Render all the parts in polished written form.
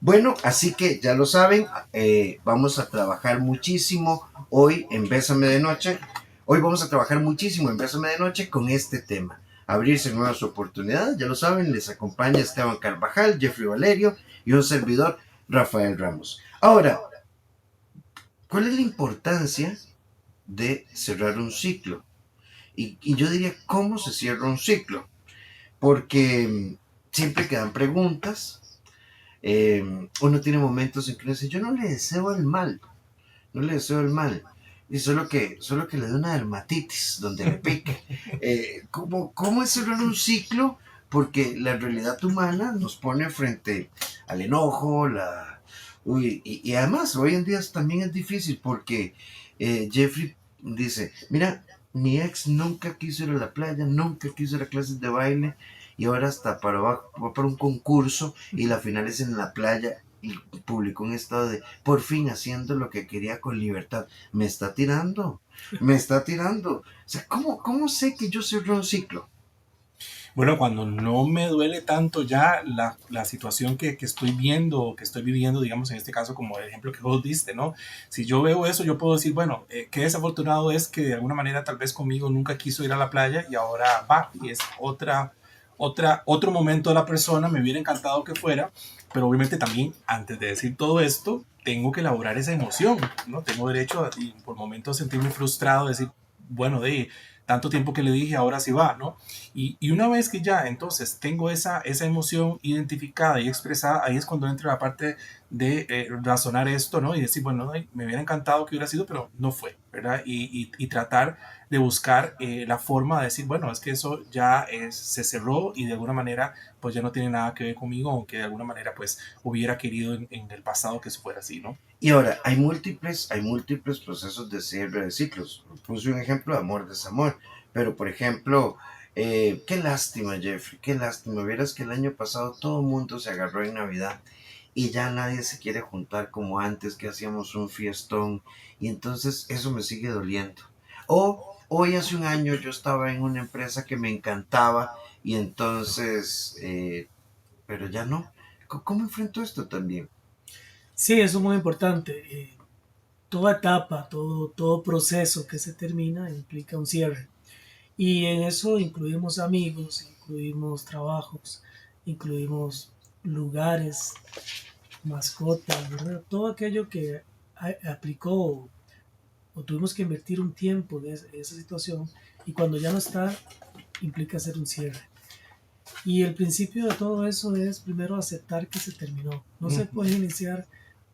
Bueno, así que ya lo saben, vamos a trabajar muchísimo hoy en Bésame de Noche. Hoy vamos a trabajar muchísimo en Bésame de Noche con este tema. Abrirse nuevas oportunidades, ya lo saben, les acompaña Esteban Carvajal, Jeffrey Valerio y un servidor, Rafael Ramos. Ahora, ¿cuál es la importancia de cerrar un ciclo? Y yo diría, ¿cómo se cierra un ciclo? Porque siempre quedan preguntas. Uno tiene momentos en que uno dice, yo no le deseo el mal, no le deseo el mal. Y solo que le dé una dermatitis donde le pique. ¿Cómo es cerrar un ciclo? Porque la realidad humana nos pone frente al enojo, y además hoy en día también es difícil porque Jeffrey dice, mira, mi ex nunca quiso ir a la playa, nunca quiso ir a clases de baile y ahora hasta va para un concurso y la final es en la playa y publicó un estado de por fin haciendo lo que quería con libertad. Me está tirando, me está tirando. O sea, ¿cómo sé que yo cerré un ciclo? Bueno, cuando no me duele tanto ya la situación que estoy viendo o que estoy viviendo, digamos, en este caso, como el ejemplo que vos diste, ¿no? Si yo veo eso, yo puedo decir, bueno, qué desafortunado es que de alguna manera tal vez conmigo nunca quiso ir a la playa y ahora va y es otro momento de la persona, me hubiera encantado que fuera, pero obviamente también antes de decir todo esto, tengo que elaborar esa emoción, ¿no? Tengo derecho a y por momentos sentirme frustrado, decir, bueno, de tanto tiempo que le dije, ahora sí va, ¿no? Y una vez que ya entonces tengo esa emoción identificada y expresada, ahí es cuando entra la parte de razonar esto, ¿no? Y decir, bueno, me hubiera encantado que hubiera sido, pero no fue, ¿verdad? Y tratar de buscar la forma de decir, bueno, es que eso ya se cerró y de alguna manera pues ya no tiene nada que ver conmigo, aunque de alguna manera pues hubiera querido en el pasado que eso fuera así, ¿no? Y ahora, hay múltiples procesos de cierre de ciclos. Puse un ejemplo de amor, desamor. Pero, por ejemplo, qué lástima, Jeffrey, qué lástima. Vieras que el año pasado todo el mundo se agarró en Navidad y ya nadie se quiere juntar como antes, que hacíamos un fiestón. Y entonces eso me sigue doliendo. O hoy hace un año yo estaba en una empresa que me encantaba y entonces, pero ya no. ¿Cómo enfrento esto también? Sí, eso es muy importante. Toda etapa, todo proceso que se termina implica un cierre. Y en eso incluimos amigos, incluimos trabajos, incluimos lugares, mascotas, ¿verdad? Todo aquello que aplicó o tuvimos que invertir un tiempo en esa situación y cuando ya no está, implica hacer un cierre. Y el principio de todo eso es primero aceptar que se terminó. No se puede iniciar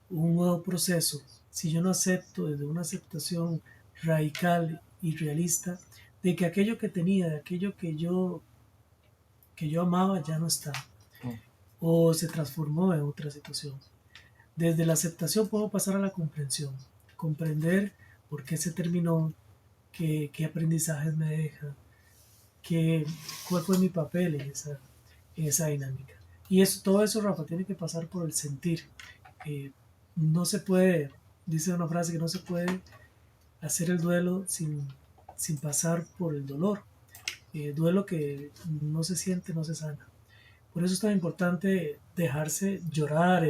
un nuevo proceso si yo no acepto desde una aceptación radical y realista de que aquello que tenía, de aquello que yo amaba ya no está o se transformó en otra situación. Desde la aceptación puedo pasar a la comprensión, comprender por qué se terminó, qué aprendizajes me deja, qué, cuál fue mi papel en esa dinámica. Y eso, todo eso, Rafa, tiene que pasar por el sentir. Eh, no se puede, dice una frase que no se puede hacer el duelo sin pasar por el dolor. Duelo que no se siente, no se sana. Por eso es tan importante dejarse llorar,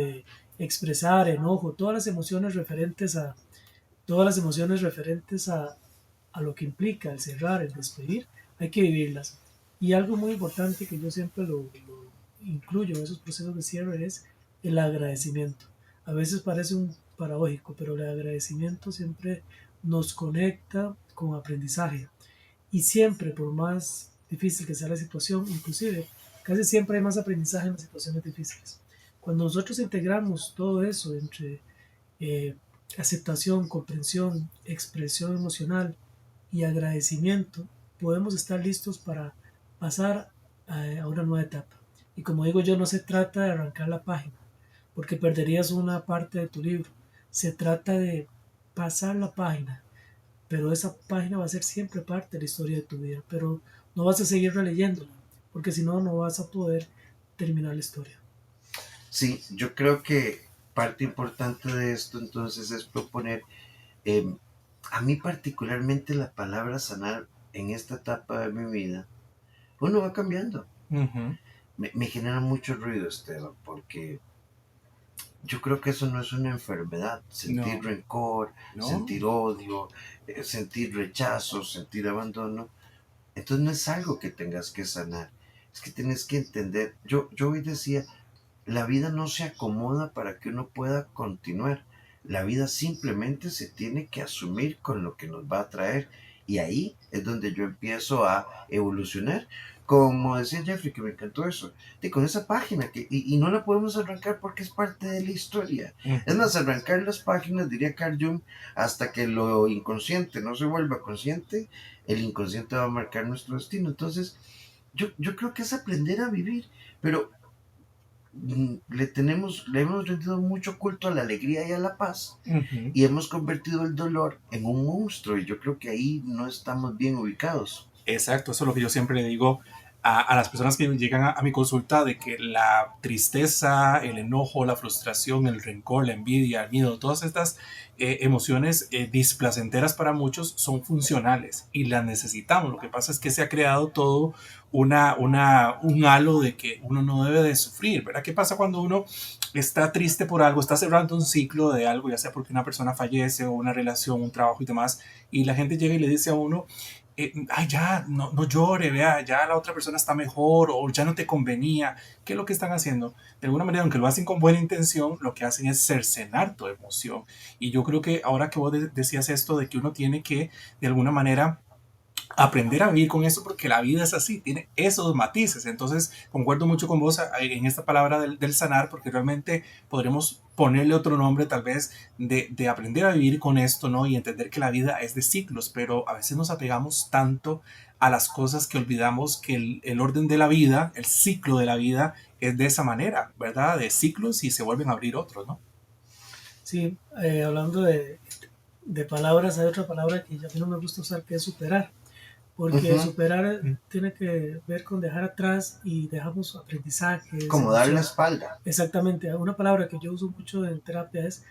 expresar enojo, todas las emociones referentes a lo que implica el cerrar, el despedir, hay que vivirlas. Y algo muy importante que yo siempre lo incluyo en esos procesos de cierre es el agradecimiento. A veces parece un paradójico, pero el agradecimiento siempre nos conecta con aprendizaje. Y siempre, por más difícil que sea la situación, inclusive, casi siempre hay más aprendizaje en las situaciones difíciles. Cuando nosotros integramos todo eso entre eh, aceptación, comprensión, expresión emocional y agradecimiento, podemos estar listos para pasar a una nueva etapa. Y como digo yo, no se trata de arrancar la página, porque perderías una parte de tu libro. Se trata de pasar la página, pero esa página va a ser siempre parte de la historia de tu vida, pero no vas a seguir releyéndola, porque si no, no vas a poder terminar la historia. Sí, yo creo que parte importante de esto entonces es proponer, eh, a mí particularmente la palabra sanar en esta etapa de mi vida, uno va cambiando. Uh -huh. Me genera mucho ruido, Esteban, porque yo creo que eso no es una enfermedad, sentir No, rencor, no, sentir odio, sentir rechazo, sentir abandono. Entonces no es algo que tengas que sanar, es que tienes que entender. Yo hoy decía, la vida no se acomoda para que uno pueda continuar. La vida simplemente se tiene que asumir con lo que nos va a traer. Y ahí es donde yo empiezo a evolucionar. Como decía Jeffrey, que me encantó eso, de con esa página, y no la podemos arrancar porque es parte de la historia. Es ujú, más, arrancar las páginas, diría Carl Jung, hasta que lo inconsciente no se vuelva consciente, el inconsciente va a marcar nuestro destino. Entonces, yo creo que es aprender a vivir, pero le hemos rendido mucho culto a la alegría y a la paz ujú. y hemos convertido el dolor en un monstruo y yo creo que ahí no estamos bien ubicados. Exacto, eso es lo que yo siempre le digo a las personas que llegan a mi consulta, de que la tristeza, el enojo, la frustración, el rencor, la envidia, el miedo, todas estas emociones displacenteras para muchos son funcionales y las necesitamos. Lo que pasa es que se ha creado todo un halo de que uno no debe de sufrir, ¿verdad? ¿Qué pasa cuando uno está triste por algo, está cerrando un ciclo de algo, ya sea porque una persona fallece o una relación, un trabajo y demás, y la gente llega y le dice a uno, ay, ya, no, no llore, vea, ya la otra persona está mejor o ya no te convenía? ¿Qué es lo que están haciendo? De alguna manera, aunque lo hacen con buena intención, lo que hacen es cercenar tu emoción. Y yo creo que ahora que vos decías esto de que uno tiene que, de alguna manera, aprender a vivir con eso, porque la vida es así, tiene esos matices. Entonces, concuerdo mucho con vos en esta palabra del sanar, porque realmente podremos ponerle otro nombre tal vez de aprender a vivir con esto, ¿no? Y entender que la vida es de ciclos, pero a veces nos apegamos tanto a las cosas que olvidamos que el orden de la vida, el ciclo de la vida es de esa manera, ¿verdad? De ciclos y se vuelven a abrir otros, ¿no? Sí, hablando de palabras, hay otra palabra que a mí no me gusta usar, que es superar, porque Ujú. superar tiene que ver con dejar atrás y dejamos aprendizajes, Como dar la emociones. espalda. Exactamente, una palabra que yo uso mucho en terapia es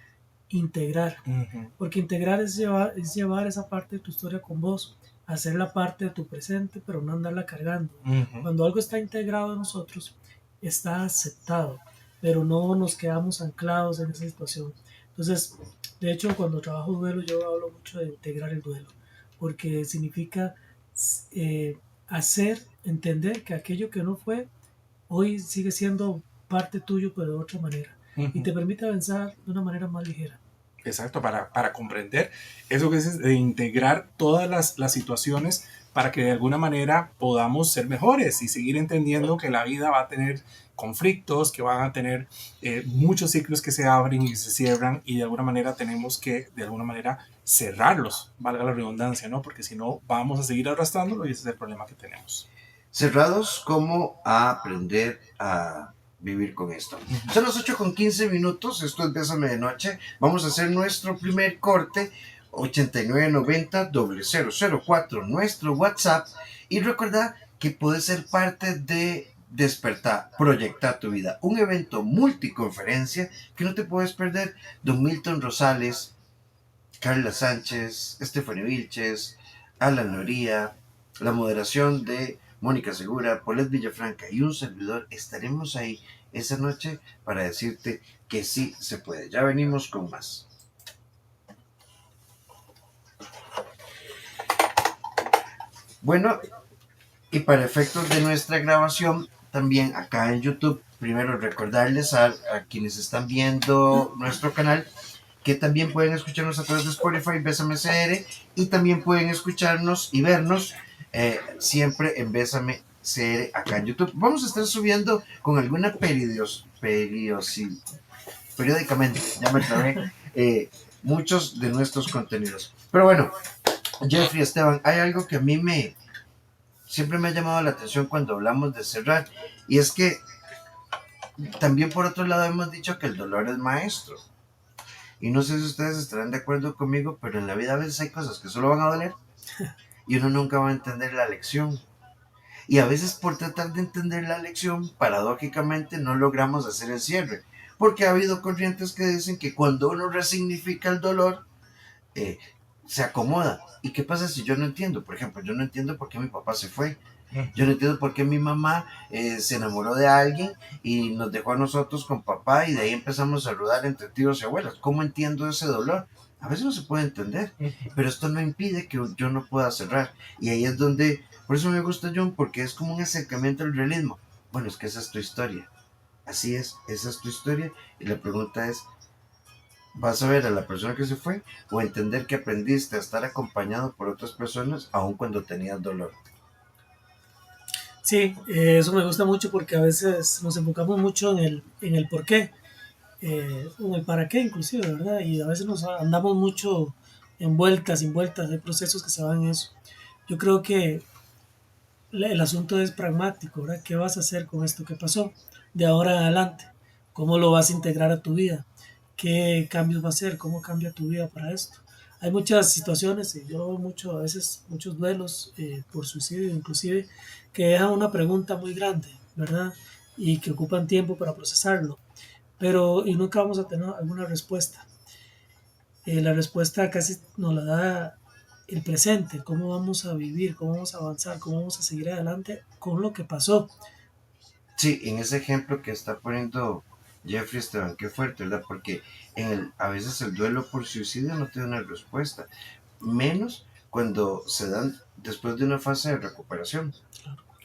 integrar, Uh -huh, porque integrar es llevar esa parte de tu historia con vos, hacerla parte de tu presente, pero no andarla cargando. uh -huh. Cuando algo está integrado en nosotros, está aceptado, pero no nos quedamos anclados en esa situación. Entonces, de hecho, cuando trabajo duelo, yo hablo mucho de integrar el duelo, porque significa eh, hacer entender que aquello que no fue, hoy sigue siendo parte tuyo, pero de otra manera, Uh y -huh. te permite avanzar de una manera más ligera. Exacto, para comprender eso que es de integrar todas las situaciones para que de alguna manera podamos ser mejores y seguir entendiendo que la vida va a tener conflictos, que van a tener muchos ciclos que se abren y se cierran, y de alguna manera tenemos que de alguna manera cerrarlos, valga la redundancia, ¿no? Porque si no vamos a seguir arrastrándolo y ese es el problema que tenemos. Cerrados, como a aprender a vivir con esto. Uh -huh. Son las 8:15, esto es Bésame de Noche. Vamos a hacer nuestro primer corte, 8990-004, nuestro WhatsApp. Y recuerda que puedes ser parte de Despertar, Proyectar tu Vida, un evento multiconferencia que no te puedes perder. Don Milton Rosales, Carla Sánchez, Stephanie Vilches, Alan Noría, la moderación de Mónica Segura, Paulette Villafranca y un servidor estaremos ahí esa noche para decirte que sí se puede. Ya venimos con más. Bueno, y para efectos de nuestra grabación, también acá en YouTube, primero recordarles a quienes están viendo nuestro canal que también pueden escucharnos a través de Spotify, Bésame CR, y también pueden escucharnos y vernos siempre en Bésame CR acá en YouTube. Vamos a estar subiendo con alguna periódicamente, ya me trabé, muchos de nuestros contenidos. Pero bueno, Jeffrey, Esteban, hay algo que a mí siempre me ha llamado la atención cuando hablamos de cerrar, y es que también por otro lado hemos dicho que el dolor es maestro. Y no sé si ustedes estarán de acuerdo conmigo, pero en la vida a veces hay cosas que solo van a doler y uno nunca va a entender la lección. Y a veces por tratar de entender la lección, paradójicamente no logramos hacer el cierre. Porque ha habido corrientes que dicen que cuando uno resignifica el dolor, eh, se acomoda. ¿Y qué pasa si yo no entiendo? Por ejemplo, yo no entiendo por qué mi papá se fue. Yo no entiendo por qué mi mamá se enamoró de alguien y nos dejó a nosotros con papá y de ahí empezamos a rodar entre tíos y abuelas. ¿Cómo entiendo ese dolor? A veces no se puede entender, pero esto no impide que yo no pueda cerrar. Y ahí es donde, por eso me gusta John, porque es como un acercamiento al realismo. Bueno, es que esa es tu historia. Así es, esa es tu historia. Y la pregunta es, ¿vas a ver a la persona que se fue o entender que aprendiste a estar acompañado por otras personas aun cuando tenías dolor? Sí, eso me gusta mucho porque a veces nos enfocamos mucho en el por qué, en el para qué inclusive, ¿verdad? Y a veces nos andamos mucho en vueltas, sin vueltas, hay procesos que se van en eso. Yo creo que el asunto es pragmático, ¿verdad? ¿Qué vas a hacer con esto que pasó de ahora en adelante? ¿Cómo lo vas a integrar a tu vida? ¿Qué cambios va a hacer? ¿Cómo cambia tu vida para esto? Hay muchas situaciones, y yo lo veo mucho, a veces muchos duelos por suicidio inclusive, que dejan una pregunta muy grande, ¿verdad? Y que ocupan tiempo para procesarlo, pero y nunca vamos a tener alguna respuesta. La respuesta casi nos la da el presente, cómo vamos a vivir, cómo vamos a avanzar, cómo vamos a seguir adelante con lo que pasó. Sí, en ese ejemplo que está poniendo Jeffrey Esteban, qué fuerte, ¿verdad? Porque a veces el duelo por suicidio no tiene una respuesta, menos cuando se dan después de una fase de recuperación.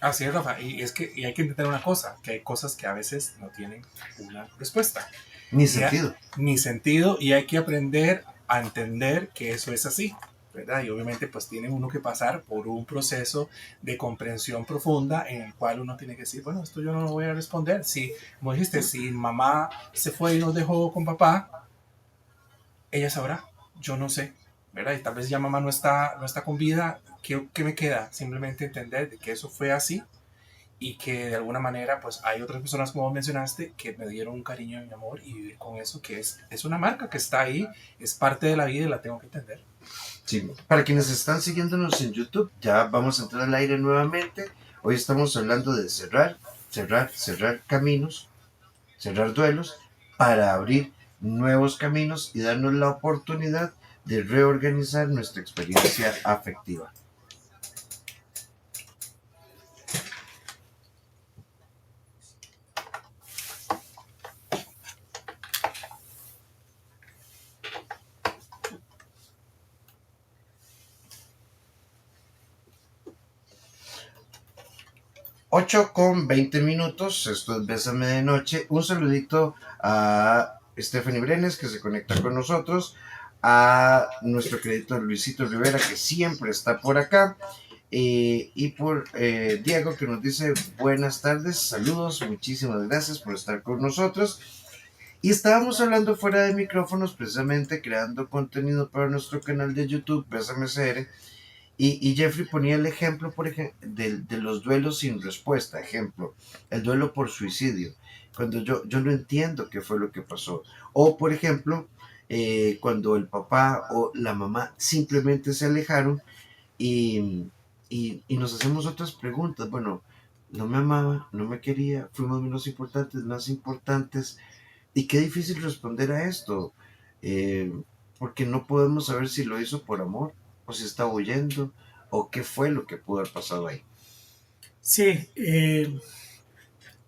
Así es, Rafa, y es que y hay que entender una cosa, que hay cosas que a veces no tienen una respuesta, Ni y sentido. ni sentido, y hay que aprender a entender que eso es así, ¿verdad? Y obviamente pues tiene uno que pasar por un proceso de comprensión profunda en el cual uno tiene que decir, bueno, esto yo no lo voy a responder. Si, como dijiste, si mamá se fue y nos dejó con papá, ella sabrá, yo no sé, ¿verdad? Y tal vez ya mamá no está con vida, ¿qué me queda? Simplemente entender de que eso fue así y que de alguna manera pues hay otras personas como mencionaste que me dieron un cariño y un amor y vivir con eso que es una marca que está ahí, es parte de la vida y la tengo que entender. Sí, para quienes están siguiéndonos en YouTube, ya vamos a entrar al aire nuevamente. Hoy estamos hablando de cerrar caminos, cerrar duelos para abrir nuevos caminos y darnos la oportunidad de reorganizar nuestra experiencia afectiva. Ocho con 20 minutos, esto es Bésame de Noche. Un saludito a Stephanie Brenes que se conecta con nosotros, a nuestro querido Luisito Rivera que siempre está por acá, y por Diego que nos dice buenas tardes, saludos, muchísimas gracias por estar con nosotros. Y estábamos hablando fuera de micrófonos, precisamente creando contenido para nuestro canal de YouTube, Bésame CR, y Jeffrey ponía el ejemplo, por ejemplo, de los duelos sin respuesta. Ejemplo, el duelo por suicidio. Cuando yo no entiendo qué fue lo que pasó. O, por ejemplo, cuando el papá o la mamá simplemente se alejaron y, y nos hacemos otras preguntas. Bueno, no me amaba, no me quería, fuimos menos importantes, más importantes. Y qué difícil responder a esto, eh, porque no podemos saber si lo hizo por amor, o si estaba huyendo, o qué fue lo que pudo haber pasado ahí. Sí,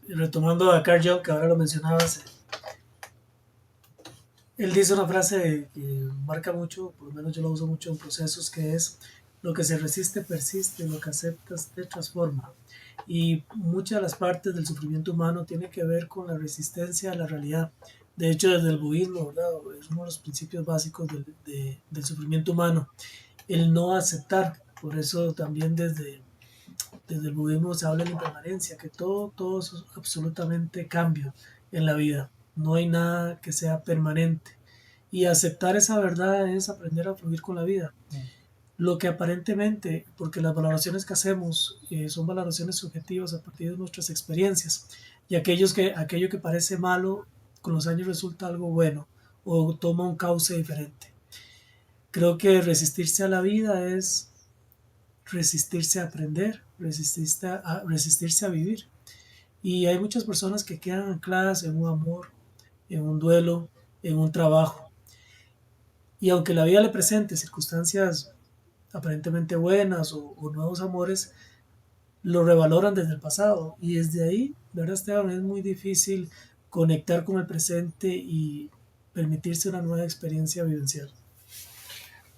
retomando a Carl Jung, que ahora lo mencionabas, él dice una frase que marca mucho, por lo menos yo lo uso mucho en procesos, que es lo que se resiste persiste, lo que aceptas te transforma. Y muchas de las partes del sufrimiento humano tiene que ver con la resistencia a la realidad. De hecho, desde el budismo, ¿verdad? Es uno de los principios básicos del sufrimiento humano, el no aceptar. Por eso también desde el budismo se habla de la impermanencia, que todo es absolutamente cambio en la vida. No hay nada que sea permanente. Y aceptar esa verdad es aprender a fluir con la vida. Lo que aparentemente, porque las valoraciones que hacemos son valoraciones subjetivas a partir de nuestras experiencias, y aquello que parece malo con los años resulta algo bueno o toma un cauce diferente. Creo que resistirse a la vida es resistirse a aprender, resistirse a vivir. Y hay muchas personas que quedan ancladas en un amor, en un duelo, en un trabajo. Y aunque la vida le presente circunstancias aparentemente buenas o nuevos amores, lo revaloran desde el pasado. Y desde ahí, ¿verdad, Esteban? Es muy difícil conectar con el presente y permitirse una nueva experiencia vivencial.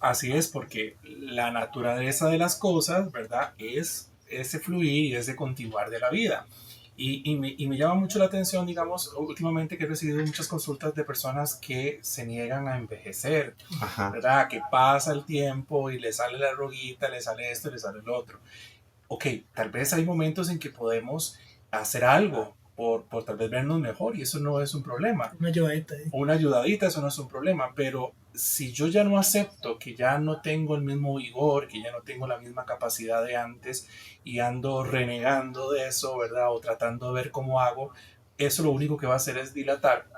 Así es, porque la naturaleza de las cosas, ¿verdad? Es ese fluir y ese continuar de la vida. Y me llama mucho la atención, digamos, últimamente que he recibido muchas consultas de personas que se niegan a envejecer, Ajá. ¿verdad? Que pasa el tiempo y le sale la arruguita, le sale esto, le sale lo otro. Ok, tal vez hay momentos en que podemos hacer algo por tal vez vernos mejor y eso no es un problema, Una llevadita ahí. una ayudadita, eso no es un problema, pero si yo ya no acepto que ya no tengo el mismo vigor, que ya no tengo la misma capacidad de antes y ando renegando de eso, ¿verdad? O tratando de ver cómo hago, eso lo único que va a hacer es dilatar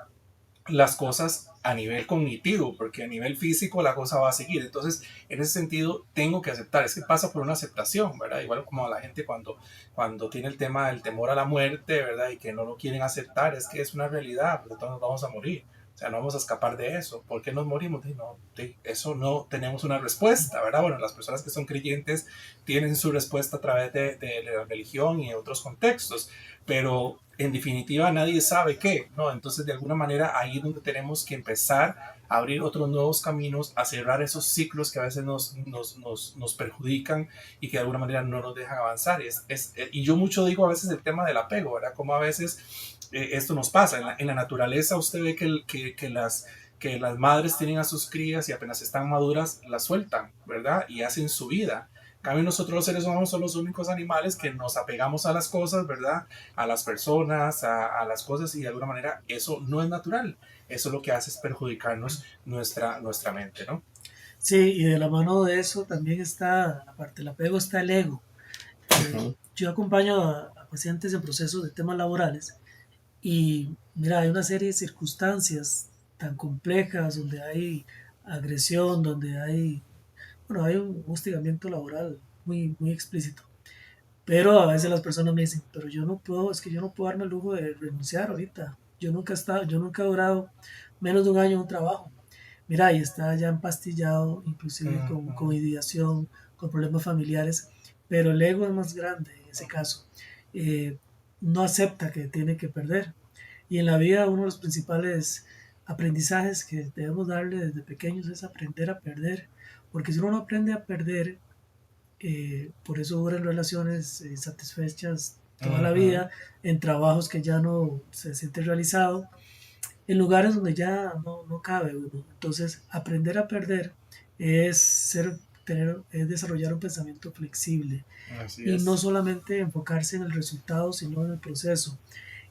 las cosas a nivel cognitivo, porque a nivel físico la cosa va a seguir. Entonces, en ese sentido, tengo que aceptar. Es que pasa por una aceptación, ¿verdad? Igual como la gente cuando tiene el tema del temor a la muerte, ¿verdad? Y que no lo quieren aceptar, es que es una realidad, porque todos nos vamos a morir. O sea, no vamos a escapar de eso. ¿Por qué nos morimos? No, eso no tenemos una respuesta, ¿verdad? Bueno, las personas que son creyentes tienen su respuesta a través de la religión y de otros contextos, pero en definitiva nadie sabe qué, ¿no? Entonces, de alguna manera, ahí es donde tenemos que empezar a abrir otros nuevos caminos, a cerrar esos ciclos que a veces nos perjudican y que de alguna manera no nos dejan avanzar. Y yo mucho digo a veces el tema del apego, ¿verdad? Como a veces esto nos pasa. En la naturaleza usted ve que las madres tienen a sus crías y apenas están maduras, las sueltan, ¿verdad? Y hacen su vida. En cambio, nosotros los seres humanos somos los únicos animales que nos apegamos a las cosas, ¿verdad? A las personas, a las cosas, y de alguna manera eso no es natural. Eso lo que hace es perjudicarnos nuestra mente, ¿no? Sí, y de la mano de eso también está, aparte del apego, está el ego. Ujú. Yo acompaño a pacientes en procesos de temas laborales y mira, hay una serie de circunstancias tan complejas donde hay agresión, donde hay, bueno, hay un hostigamiento laboral muy, muy explícito. Pero a veces las personas me dicen, pero yo no puedo, es que yo no puedo darme el lujo de renunciar ahorita. Yo nunca he durado menos de un año en un trabajo. Mira, y está ya empastillado, inclusive con Ujú. ideación, con problemas familiares, pero el ego es más grande en ese caso. Eh, no acepta que tiene que perder. Y en la vida uno de los principales aprendizajes que debemos darle desde pequeños es aprender a perder. Porque si uno no aprende a perder, por eso duran relaciones satisfechas toda la Ujú. vida, en trabajos que ya no se siente realizado, en lugares donde ya no cabe uno. Entonces, aprender a perder es es desarrollar un pensamiento flexible Así y no es. solamente enfocarse en el resultado, sino en el proceso.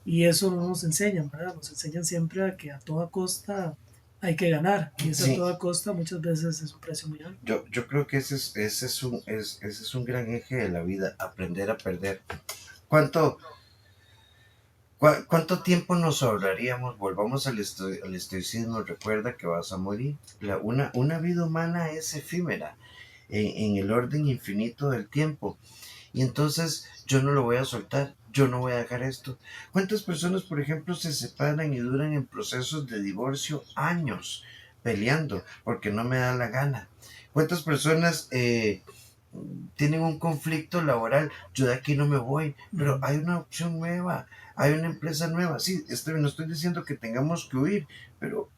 Y eso no nos enseñan, ¿verdad? Nos enseñan siempre a que a toda costa hay que ganar. Y esa a Sí, toda costa muchas veces es un precio muy alto. yo creo que ese es un gran eje de la vida, aprender a perder. ¿Cuánto, cuánto tiempo nos ahorraríamos? Volvamos al estoicismo, recuerda que vas a morir. Una vida humana es efímera en el orden infinito del tiempo. Y entonces yo no lo voy a soltar, yo no voy a dejar esto. ¿Cuántas personas, por ejemplo, se separan y duran en procesos de divorcio años peleando porque no me da la gana? ¿Cuántas personas tienen un conflicto laboral? Yo de aquí no me voy, pero Ujú. hay una opción nueva, hay una empresa nueva. Sí, no estoy diciendo que tengamos que huir, pero,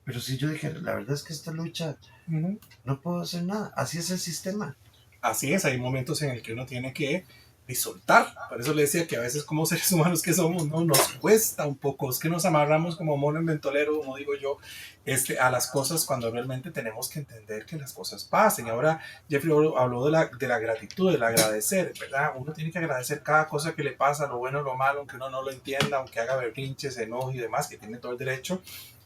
pero si yo dijera, la verdad es que esta lucha Ujú. no puedo hacer nada, así es el sistema. Así es, hay momentos en el que uno tiene que soltar. Por eso le decía que a veces como seres humanos que somos, ¿no? Nos cuesta un poco, es que nos amarramos como mono en ventolero, como digo yo, a las cosas cuando realmente tenemos que entender que las cosas pasen. Y ahora Jeffrey habló de la gratitud, del agradecer, ¿verdad? Uno tiene que agradecer cada cosa que le pasa, lo bueno, lo malo, aunque uno no lo entienda, aunque haga berrinches, enojo y demás, que tiene todo el derecho,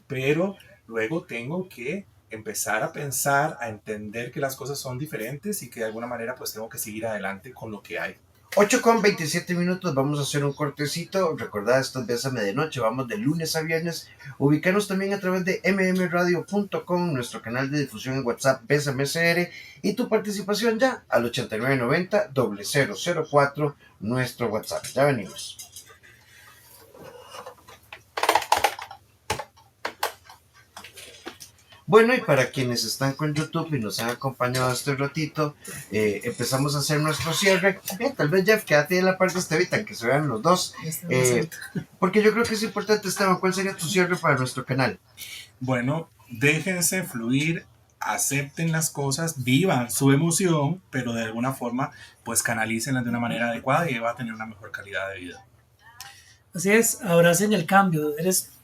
pero luego tengo que empezar a pensar, a entender que las cosas son diferentes y que de alguna manera pues tengo que seguir adelante con lo que hay. 8:27, vamos a hacer un cortecito. Recordad, esto es Bésame de Noche, vamos de lunes a viernes. Ubicanos también a través de mmradio.com, nuestro canal de difusión en WhatsApp Bésame CR, y tu participación ya al 8990-0004, nuestro WhatsApp. Ya venimos. Bueno, y para quienes están con YouTube y nos han acompañado este ratito, empezamos a hacer nuestro cierre. Tal vez Jeff, quédate en la parte de Estevita, que se vean los dos. Está más alto. Porque yo creo que es importante, Esteban, ¿cuál sería tu cierre para nuestro canal? Bueno, déjense fluir, acepten las cosas, vivan su emoción, pero de alguna forma, pues canalícenlas de una manera adecuada y va a tener una mejor calidad de vida. Así es, abracen el cambio.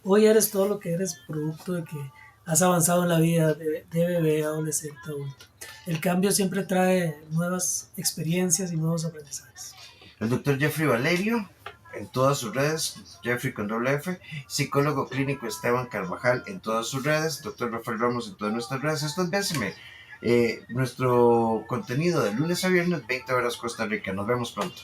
Hoy eres todo lo que eres, producto de que has avanzado en la vida de bebé, adolescente, adulto. El cambio siempre trae nuevas experiencias y nuevos aprendizajes. El doctor Jeffrey Valerio, en todas sus redes, Jeffrey con doble F, psicólogo clínico Esteban Carvajal en todas sus redes, doctor Rafael Ramos en todas nuestras redes. Esto es Bésame, nuestro contenido de lunes a viernes, 20 horas Costa Rica. Nos vemos pronto.